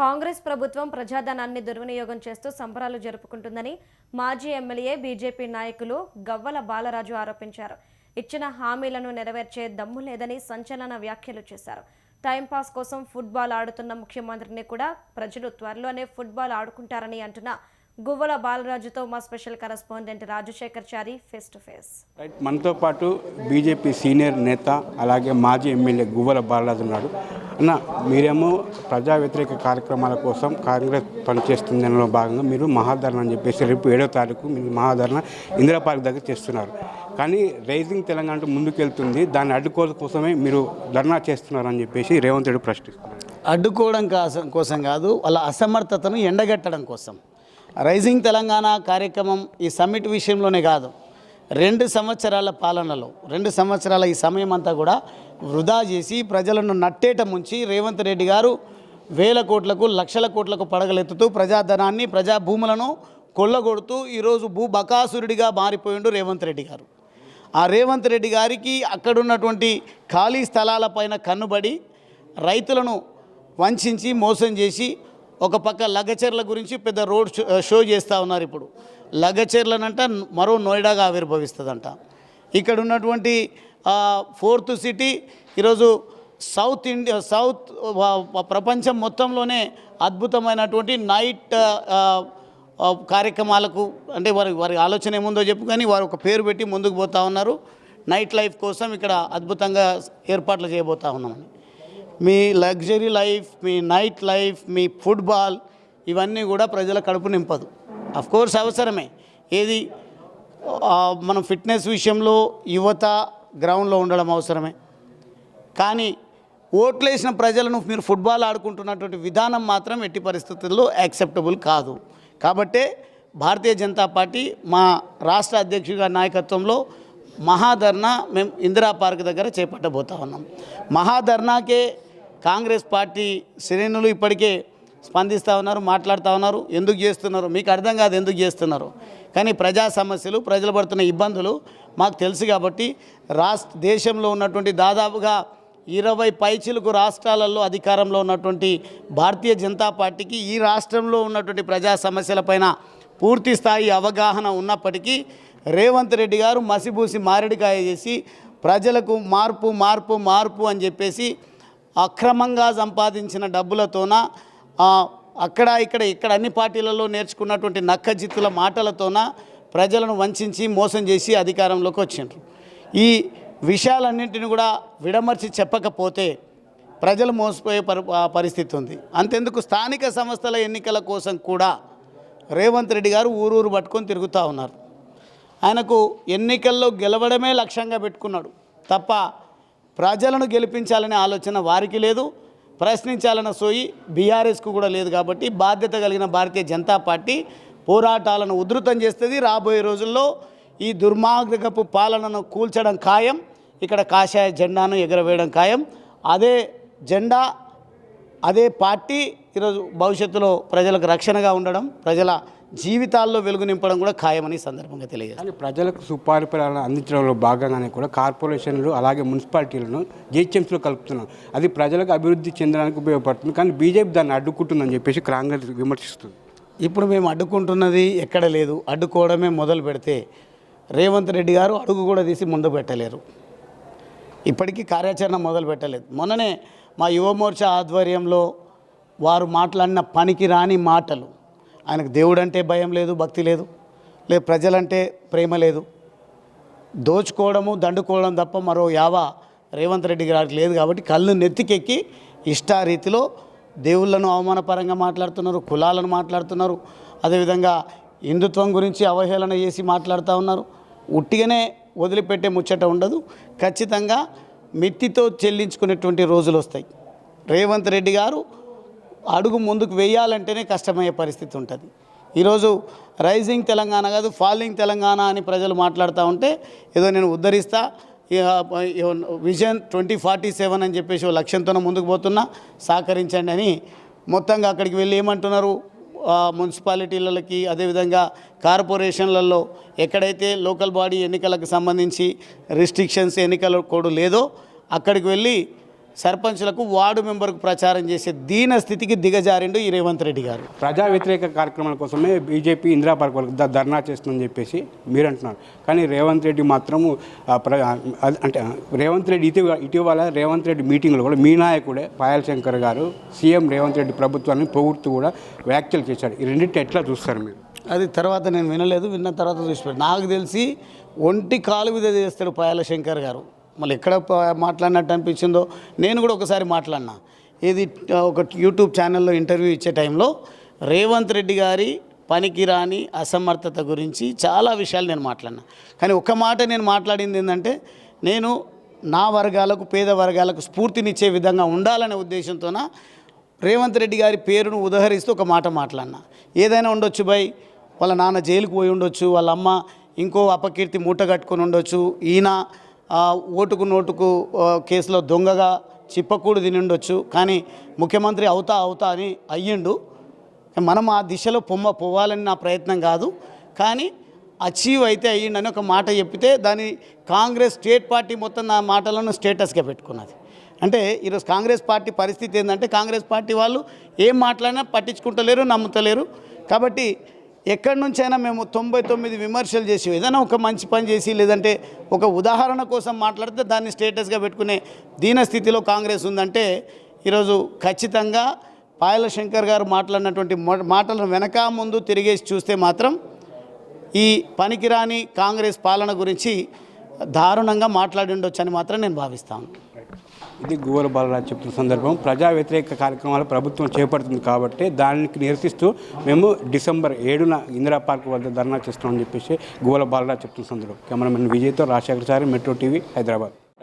కాంగ్రెస్ ప్రభుత్వం ప్రజాధనాన్ని దుర్వినియోగం చేస్తూ సంబరాలు జరుపుకుంటుందని మాజీ ఎమ్మెల్యే బీజేపీ నాయకులు గవ్వల బాలరాజు ఆరోపించారు. ఇచ్చిన హామీలను నెరవేర్చే దమ్ము లేదని సంచలన వ్యాఖ్యలు చేశారు. టైంపాస్ కోసం ఫుట్బాల్ ఆడుతున్న ముఖ్యమంత్రిని కూడా ప్రజలు త్వరలోనే ఫుట్బాల్ ఆడుకుంటారని అంటున్న గువ్వల బాలరాజుతో మా special correspondent Rajasekhar Chari face to face. మనతో పాటు బీజేపీ సీనియర్ నేత అలాగే మాజీ ఎమ్మెల్యే గువ్వల బాలరాజు ఉన్నాడు. అన్న, మీరేమో ప్రజా వ్యతిరేక కార్యక్రమాల కోసం కాంగ్రెస్ పనిచేస్తుంది దానిలో భాగంగా మీరు మహాధరణ అని చెప్పేసి రేపు 7వ తారీఖు మీరు మహాధరణ ఇందిరా పార్క్ దగ్గర చేస్తున్నారు. కానీ రైజింగ్ తెలంగాణ అంటూ ముందుకెళ్తుంది, దాన్ని అడ్డుకోవడం కోసమే మీరు ధర్నా చేస్తున్నారని చెప్పేసి రేవంత్ రెడ్డి ప్రశ్నిస్తున్నారు. అడ్డుకోవడం కోసం కాదు, వాళ్ళ అసమర్థతను ఎండగట్టడం కోసం. రైజింగ్ తెలంగాణ కార్యక్రమం ఈ సమ్మిట్ విషయంలోనే కాదు, 2 సంవత్సరాల పాలనలో 2 సంవత్సరాల ఈ సమయం అంతా కూడా వృధా చేసి ప్రజలను నట్టేట ముంచి రేవంత్ రెడ్డి గారు వేల కోట్లకు లక్షల కోట్లకు పడగలెత్తుతూ ప్రజాధనాన్ని ప్రజా భూములను కొల్లగొడుతూ ఈరోజు బకాసురుడిగా మారిపోయిండు రేవంత్ రెడ్డి గారు. ఆ రేవంత్ రెడ్డి గారికి అక్కడున్నటువంటి ఖాళీ స్థలాలపైన కన్నుబడి రైతులను వంచి మోసం చేసి ఒక పక్క లగచర్ల గురించి పెద్ద రోడ్ షో చేస్తూ ఉన్నారు. ఇప్పుడు లగచర్లనంట మరో నోయిడాగా ఆవిర్భవిస్తుందంట. ఇక్కడ ఉన్నటువంటి 4th సిటీ ఈరోజు సౌత్ ప్రపంచం మొత్తంలోనే అద్భుతమైనటువంటి నైట్ కార్యక్రమాలకు, అంటే వారి ఆలోచన ఏముందో చెప్పు కానీ వారు ఒక పేరు పెట్టి ముందుకు పోతూ ఉన్నారు. నైట్ లైఫ్ కోసం ఇక్కడ అద్భుతంగా ఏర్పాట్లు చేయబోతూ ఉన్నామని. మీ లగ్జరీ లైఫ్, మీ నైట్ లైఫ్, మీ ఫుట్బాల్ ఇవన్నీ కూడా ప్రజల కడుపు నింపదు. అఫ్కోర్స్ అవసరమే, ఏది మనం ఫిట్నెస్ విషయంలో యువత గ్రౌండ్లో ఉండడం అవసరమే. కానీ ఓట్లేసిన ప్రజలను మీరు ఫుట్బాల్ ఆడుకుంటున్నటువంటి విధానం మాత్రం ఎట్టి పరిస్థితుల్లో యాక్సెప్టబుల్ కాదు. కాబట్టే భారతీయ జనతా పార్టీ మా రాష్ట్ర అధ్యక్షుడి గారి నాయకత్వంలో మహాధర్నా మేము ఇందిరా పార్క్ దగ్గర చేపట్టబోతా ఉన్నాం. మహాధర్నాకే కాంగ్రెస్ పార్టీ శ్రేణులు ఇప్పటికే స్పందిస్తూ ఉన్నారు, మాట్లాడుతూ ఉన్నారు. ఎందుకు చేస్తున్నారు మీకు అర్థం కాదు, ఎందుకు చేస్తున్నారు. కానీ ప్రజా సమస్యలు, ప్రజలు పడుతున్న ఇబ్బందులు మాకు తెలుసు. కాబట్టి దేశంలో ఉన్నటువంటి దాదాపుగా 20 పైచిలకు రాష్ట్రాలలో అధికారంలో ఉన్నటువంటి భారతీయ జనతా పార్టీకి ఈ రాష్ట్రంలో ఉన్నటువంటి ప్రజా సమస్యలపైన పూర్తి స్థాయి అవగాహన ఉన్నప్పటికీ రేవంత్ రెడ్డి గారు మసిబూసి మారేడుకాయ చేసి ప్రజలకు మార్పు మార్పు మార్పు అని చెప్పేసి అక్రమంగా సంపాదించిన డబ్బులతోన అక్కడ ఇక్కడ అన్ని పార్టీలలో నేర్చుకున్నటువంటి నక్కజిత్తుల మాటలతోన ప్రజలను వంచి మోసం చేసి అధికారంలోకి వచ్చిండ్రు. ఈ విషయాలన్నింటినీ కూడా విడమర్చి చెప్పకపోతే ప్రజలు మోసపోయే పరిస్థితి ఉంది. అంతెందుకు స్థానిక సంస్థల ఎన్నికల కోసం కూడా రేవంత్ రెడ్డి గారు ఊరూరు పట్టుకొని తిరుగుతూ ఉన్నారు. ఆయనకు ఎన్నికల్లో గెలవడమే లక్ష్యంగా పెట్టుకున్నాడు తప్ప ప్రజలను గెలిపించాలనే ఆలోచన వారికి లేదు, ప్రశ్నించాలన్న సోయి బీఆర్ఎస్కు కూడా లేదు. కాబట్టి బాధ్యత కలిగిన భారతీయ జనతా పార్టీ పోరాటాలను ఉధృతం చేస్తుంది. రాబోయే రోజుల్లో ఈ దుర్మార్గపు పాలనను కూల్చడం ఖాయం, ఇక్కడ కాషాయ జెండాను ఎగరవేయడం ఖాయం. అదే జెండా, అదే పార్టీ ఈరోజు భవిష్యత్తులో ప్రజలకు రక్షణగా ఉండడం, ప్రజల జీవితాల్లో వెలుగు నింపడం కూడా ఖాయమని సందర్భంగా తెలియజేస్తారు. ప్రజలకు సుపరిపాలన అందించడంలో భాగంగానే కూడా కార్పొరేషన్లు అలాగే మున్సిపాలిటీలను జిహెచ్ఎంసీలో కలుపుతున్నాం. అది ప్రజలకు అభివృద్ధి చెందడానికి ఉపయోగపడుతుంది. కానీ బీజేపీ దాన్ని అడ్డుకుంటుందని చెప్పేసి కాంగ్రెస్ విమర్శిస్తుంది. ఇప్పుడు మేము అడ్డుకుంటున్నది ఎక్కడ లేదు. అడ్డుకోవడమే మొదలు పెడితే రేవంత్ రెడ్డి గారు అడుగు కూడా తీసి ముందు పెట్టలేరు. ఇప్పటికీ కార్యాచరణ మొదలు పెట్టలేదు. మొన్ననే మా యువమోర్చా ఆధ్వర్యంలో వారు మాట్లాడిన పనికి రాని మాటలు, ఆయనకు దేవుడు అంటే భయం లేదు, భక్తి లేదు, లేదు ప్రజలంటే ప్రేమ లేదు, దోచుకోవడము దండుకోవడం తప్ప మరో యావా రేవంత్ రెడ్డి గారికి లేదు. కాబట్టి కళ్ళు నెత్తికెక్కి ఇష్టారీతిలో దేవుళ్ళను అవమానపరంగా మాట్లాడుతున్నారు, కులాలను మాట్లాడుతున్నారు, అదేవిధంగా హిందుత్వం గురించి అవహేళన చేసి మాట్లాడుతూ ఉన్నారు. ఉట్టిగానే వదిలిపెట్టే ముచ్చట ఉండదు. ఖచ్చితంగా మిత్తితో చెల్లించుకునేటువంటి రోజులు వస్తాయి. రేవంత్ రెడ్డి గారు అడుగు ముందుకు వేయాలంటేనే కష్టమయ్యే పరిస్థితి ఉంటుంది. ఈరోజు రైజింగ్ తెలంగాణ కాదు, ఫాలింగ్ తెలంగాణ అని ప్రజలు మాట్లాడుతూ ఉంటే ఏదో నేను ఉద్ధరిస్తా, విజన్ 2047 అని చెప్పేసి లక్ష్యంతోనే ముందుకు పోతున్నా, సహకరించండి అని మొత్తంగా అక్కడికి వెళ్ళి ఏమంటున్నారు, మున్సిపాలిటీలకి అదేవిధంగా కార్పొరేషన్లలో ఎక్కడైతే లోకల్ బాడీ ఎన్నికలకు సంబంధించి రిస్ట్రిక్షన్స్ ఎన్నికల కోడ్ లేదో అక్కడికి వెళ్ళి సర్పంచులకు వార్డు మెంబర్కు ప్రచారం చేసే దీన స్థితికి దిగజారిండు ఈ రేవంత్ రెడ్డి గారు. ప్రజా వ్యతిరేక కార్యక్రమాల కోసమే బీజేపీ ఇందిరా పార్క్ వరకు ధర్నా చేస్తుందని చెప్పేసి మీరు అంటున్నారు. కానీ రేవంత్ రెడ్డి మాత్రము అంటే రేవంత్ రెడ్డి ఇటీవల రేవంత్ రెడ్డి మీటింగ్లో కూడా మీ నాయకుడే పాయల్ శంకర్ గారు సీఎం రేవంత్ రెడ్డి ప్రభుత్వాన్ని పొగుడుతూ కూడా వ్యాఖ్యలు చేశాడు. ఈ రెండింటి ఎట్లా చూస్తారు మీరు? అది తర్వాత నేను వినలేదు, విన్న తర్వాత చూసిపోయాడు. నాకు తెలిసి ఒంటి కాలు మీద చేస్తాడు పాయల శంకర్ గారు. మళ్ళీ ఎక్కడ మాట్లాడినట్టు అనిపించిందో నేను కూడా ఒకసారి మాట్లాడినా. ఇది ఒక యూట్యూబ్ ఛానల్లో ఇంటర్వ్యూ ఇచ్చే టైంలో రేవంత్ రెడ్డి గారి పనికిరాని అసమర్థత గురించి చాలా విషయాలు నేను మాట్లాడినా. కానీ ఒక్క మాట నేను మాట్లాడింది ఏంటంటే, నేను నా వర్గాలకు పేద వర్గాలకు స్ఫూర్తినిచ్చే విధంగా ఉండాలనే ఉద్దేశంతోన రేవంత్ రెడ్డి గారి పేరును ఉదహరిస్తూ ఒక మాట మాట్లాడినా. ఏదైనా ఉండొచ్చు బై, వాళ్ళ నాన్న జైలుకు పోయి ఉండొచ్చు, వాళ్ళ అమ్మ ఇంకో అపకీర్తి మూట కట్టుకొని ఉండొచ్చు, ఈయన ఓటుకు నోటుకు కేసులో దొంగగా చిప్పకూడు తిని ఉండొచ్చు, కానీ ముఖ్యమంత్రి అవుతా అని అయ్యిండు. మనం ఆ దిశలో పోవాలని నా ప్రయత్నం కాదు, కానీ అచీవ్ అయితే అయ్యిండని ఒక మాట చెప్పితే దాన్ని కాంగ్రెస్ స్టేట్ పార్టీ మొత్తం నా మాటలను స్టేటస్గా పెట్టుకున్నది. అంటే ఈరోజు కాంగ్రెస్ పార్టీ పరిస్థితి ఏంటంటే, కాంగ్రెస్ పార్టీ వాళ్ళు ఏం మాట్లాడినా పట్టించుకుంటలేరు, నమ్ముతలేరు. కాబట్టి ఎక్కడి నుంచైనా మేము 99 విమర్శలు చేసి ఏదైనా ఒక మంచి పని చేసి లేదంటే ఒక ఉదాహరణ కోసం మాట్లాడితే దాన్ని స్టేటస్గా పెట్టుకునే దీనస్థితిలో కాంగ్రెస్ ఉందంటే, ఈరోజు ఖచ్చితంగా పాయల శంకర్ గారు మాట్లాడినటువంటి మాటలను వెనక ముందు తిరిగేసి చూస్తే మాత్రం ఈ పనికిరాని కాంగ్రెస్ పాలన గురించి దారుణంగా మాట్లాడి ఉండొచ్చు అని మాత్రం నేను భావిస్తాను. ఇది గువ్వల బాలరాజు చెప్తున్న సందర్భం. ప్రజా వ్యతిరేక కార్యక్రమాలు ప్రభుత్వం చేపడుతుంది కాబట్టి దానికి నిరసిస్తూ మేము డిసెంబర్ 7న ఇందిరా పార్క్ వద్ద ధర్నా చేస్తామని చెప్పేసి గువ్వల బాలరాజు చెప్తున్న సందర్భం. కెమెరామెన్ విజయ్తో రాజశేఖర్ సారి, మెట్రో టీవీ, హైదరాబాద్.